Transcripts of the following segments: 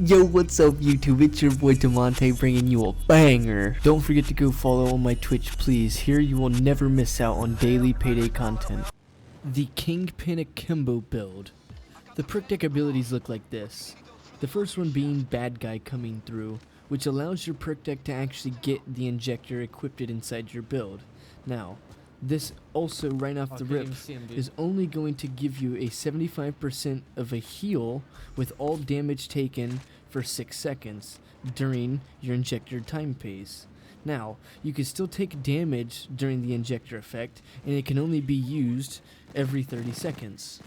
Yo, what's up YouTube? It's your boy Damontae bringing you a banger. Don't forget to go follow on my Twitch, please. Here you will never miss out on daily payday content. The Kingpin Akimbo build. The perk deck abilities look like this. The first one being Bad Guy coming through, which allows your perk deck to actually get the injector equipped inside your build. Now, this also right off the rip is only going to give you a 75% of a heal with all damage taken for 6 seconds during your injector time phase. Now, you can still take damage during the injector effect, and it can only be used every 30 seconds.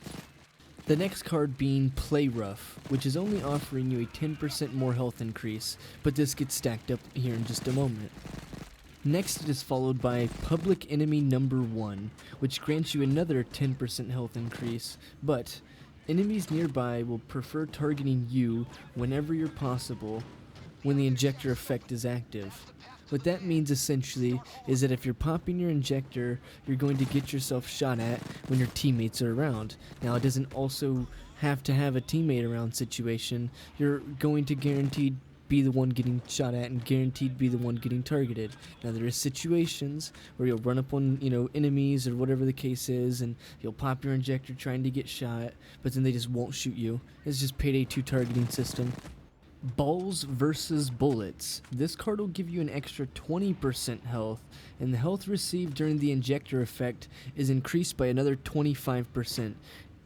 The next card being Play Rough, which is only offering you a 10% more health increase, but this gets stacked up here in just a moment. Next, it is followed by Public Enemy Number 1, which grants you another 10% health increase, but enemies nearby will prefer targeting you whenever you're possible when the injector effect is active. What that means essentially is that if you're popping your injector, you're going to get yourself shot at when your teammates are around. Now, it doesn't also have to have a teammate around situation. You're going to guaranteed be the one getting shot at and guaranteed be the one getting targeted. Now, there are situations where you'll run up on, enemies or whatever the case is, and you'll pop your injector trying to get shot, but then they just won't shoot you. It's just Payday 2 targeting system. Balls versus Bullets. This card will give you an extra 20% health, and the health received during the injector effect is increased by another 25%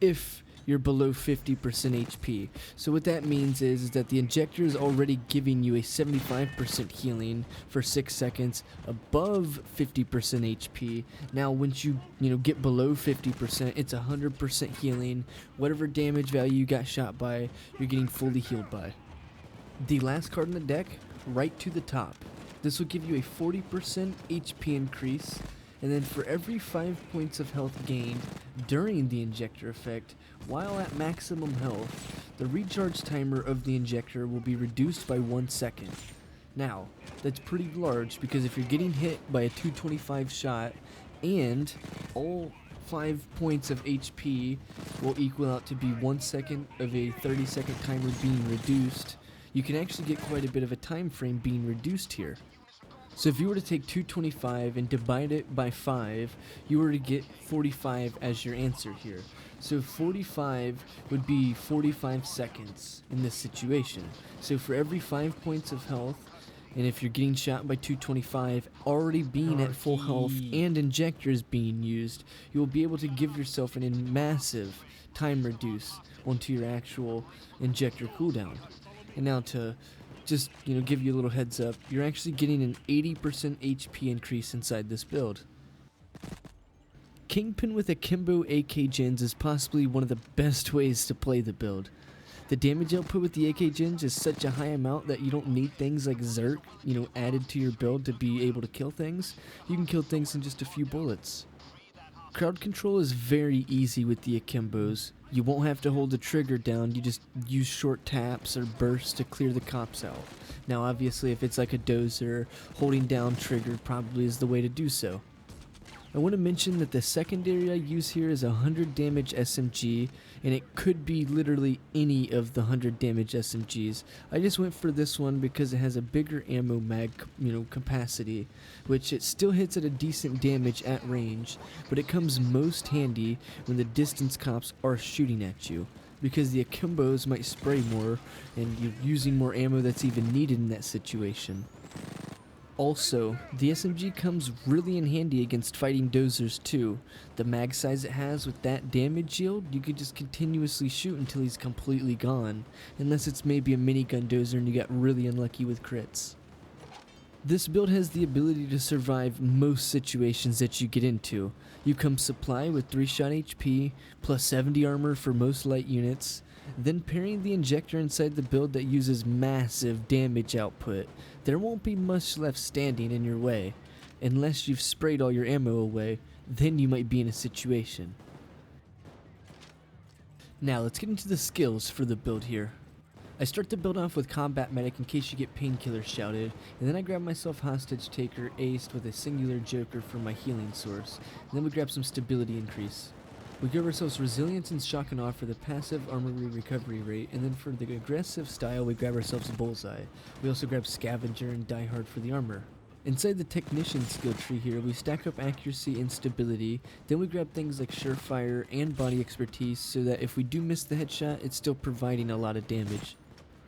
if you're below 50% HP. So what that means is that the injector is already giving you a 75% healing for 6 seconds above 50% HP. Now once you get below 50%, it's 100% healing. Whatever damage value you got shot by, you're getting fully healed by. The last card in the deck, right to the top. This will give you a 40% HP increase, and then for every 5 points of health gained during the injector effect, while at maximum health, the recharge timer of the injector will be reduced by 1 second. Now, that's pretty large because if you're getting hit by a 225 shot and all 5 points of HP will equal out to be 1 second of a 30-second timer being reduced, you can actually get quite a bit of a time frame being reduced here. So if you were to take 225 and divide it by 5, you were to get 45 as your answer here. So 45 would be 45 seconds in this situation. So for every 5 points of health, and if you're getting shot by 225, already being at full health and injectors being used, you will be able to give yourself a massive time reduce onto your actual injector cooldown. And now to just give you a little heads up, you're actually getting an 80% HP increase inside this build. Kingpin with Akimbo Kxng is possibly one of the best ways to play the build. The damage output with the Kxng is such a high amount that you don't need things like Zerk, added to your build to be able to kill things. You can kill things in just a few bullets. Crowd control is very easy with the Akimbos. You won't have to hold the trigger down, you just use short taps or bursts to clear the cops out. Now obviously if it's like a dozer, holding down trigger probably is the way to do so. I want to mention that the secondary I use here is a 100 damage SMG, and it could be literally any of the 100 damage SMGs. I just went for this one because it has a bigger ammo mag capacity, which it still hits at a decent damage at range, but it comes most handy when the distance cops are shooting at you, because the Akimbos might spray more and you're using more ammo that's even needed in that situation. Also, the SMG comes really in handy against fighting dozers too. The mag size it has with that damage yield, you could just continuously shoot until he's completely gone, unless it's maybe a minigun dozer and you got really unlucky with crits. This build has the ability to survive most situations that you get into. You come supply with 3-shot HP, plus 70 armor for most light units, then pairing the injector inside the build that uses massive damage output. There won't be much left standing in your way. Unless you've sprayed all your ammo away, then you might be in a situation. Now let's get into the skills for the build here. I start the build off with Combat Medic in case you get painkillers shouted, and then I grab myself Hostage Taker aced with a singular Joker for my healing source, and then we grab some Stability increase. We give ourselves resilience and shock and awe for the passive armory recovery rate, and then for the aggressive style we grab ourselves bullseye. We also grab scavenger and die hard for the armor. Inside the technician skill tree here, we stack up accuracy and stability, then we grab things like surefire and body expertise so that if we do miss the headshot, it's still providing a lot of damage.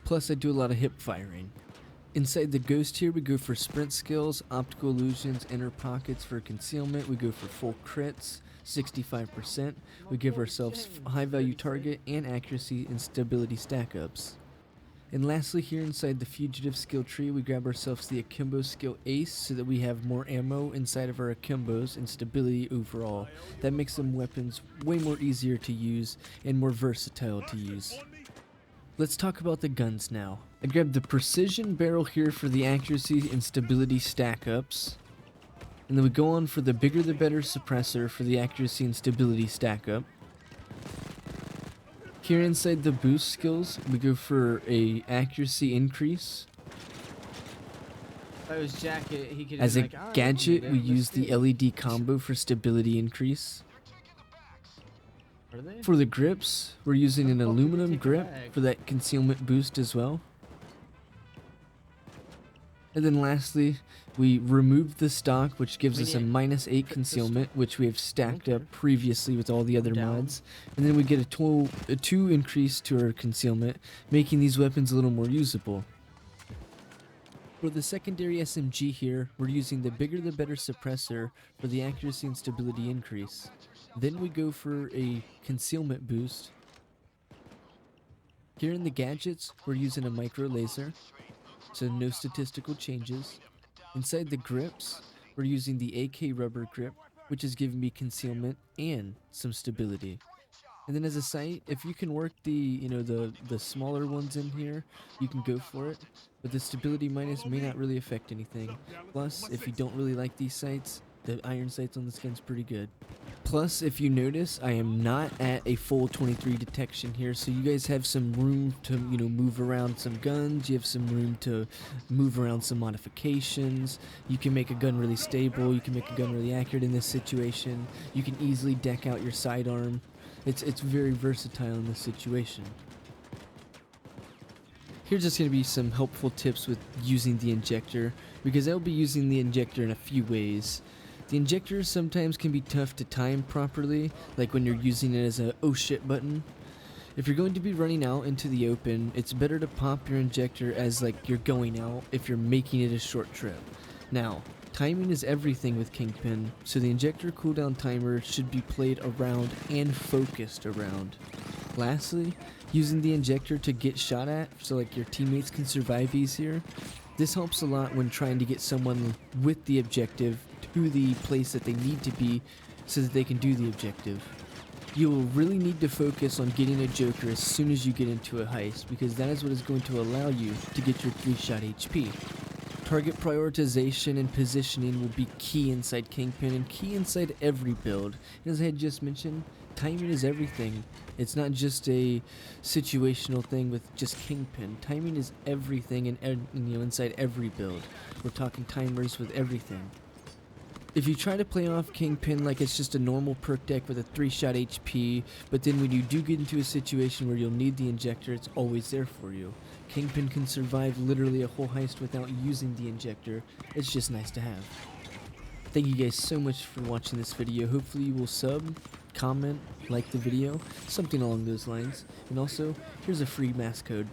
Plus I do a lot of hip firing. Inside the ghost here, we go for sprint skills, optical illusions, inner pockets for concealment, we go for full crits, 65%, we give ourselves high value target and accuracy and stability stack ups. And lastly here inside the fugitive skill tree, we grab ourselves the Akimbo skill ace so that we have more ammo inside of our Akimbos and stability overall. That makes them weapons way more easier to use and more versatile to use. Let's talk about the guns now. I grabbed the precision barrel here for the accuracy and stability stack ups. And then we go on for the bigger the better suppressor for the accuracy and stability stack up. Here inside the boost skills, we go for a accuracy increase. If I was jacket, he could As a like, "All right, gadget, we let's use do the it." LED combo for stability increase. Are they? For the grips, we're using an Oh, we aluminum take a grip bag. for that concealment boost as well. And then lastly, we remove the stock, which gives us a -8 concealment, which we have stacked up previously with all the other Down. mods. And then we get a 2 increase to our concealment, making these weapons a little more usable. For the secondary SMG here, we're using the bigger the better suppressor for the accuracy and stability increase. Then we go for a concealment boost. Here in the gadgets, we're using a micro laser, so no statistical changes. Inside the grips, we're using the AK rubber grip, which is giving me concealment and some stability. And then as a sight, if you can work the smaller ones in here, you can go for it. But the stability minus may not really affect anything. Plus, if you don't really like these sights, the iron sights on this gun's pretty good. Plus, if you notice, I am not at a full 23 detection here, so you guys have some room to, move around some guns. You have some room to move around some modifications. You can make a gun really stable. You can make a gun really accurate in this situation. You can easily deck out your sidearm. It's very versatile in this situation. Here's just going to be some helpful tips with using the injector, because I'll be using the injector in a few ways. The injector sometimes can be tough to time properly, like when you're using it as a oh shit button. If you're going to be running out into the open, it's better to pop your injector as like you're going out if you're making it a short trip. Now, timing is everything with Kingpin, so the injector cooldown timer should be played around and focused around. Lastly, using the injector to get shot at so like your teammates can survive easier. This helps a lot when trying to get someone with the objective to the place that they need to be so that they can do the objective. You will really need to focus on getting a Joker as soon as you get into a heist, because that is what is going to allow you to get your 3-shot HP. Target prioritization and positioning will be key inside Kingpin and key inside every build. And as I had just mentioned, timing is everything. It's not just a situational thing with just Kingpin. Timing is everything inside every build. We're talking timers with everything. If you try to play off Kingpin like it's just a normal perk deck with a 3-shot HP, but then when you do get into a situation where you'll need the injector, it's always there for you. Kingpin can survive literally a whole heist without using the injector. It's just nice to have. Thank you guys so much for watching this video. Hopefully you will sub, comment, like the video, something along those lines. And also, here's a free mask code.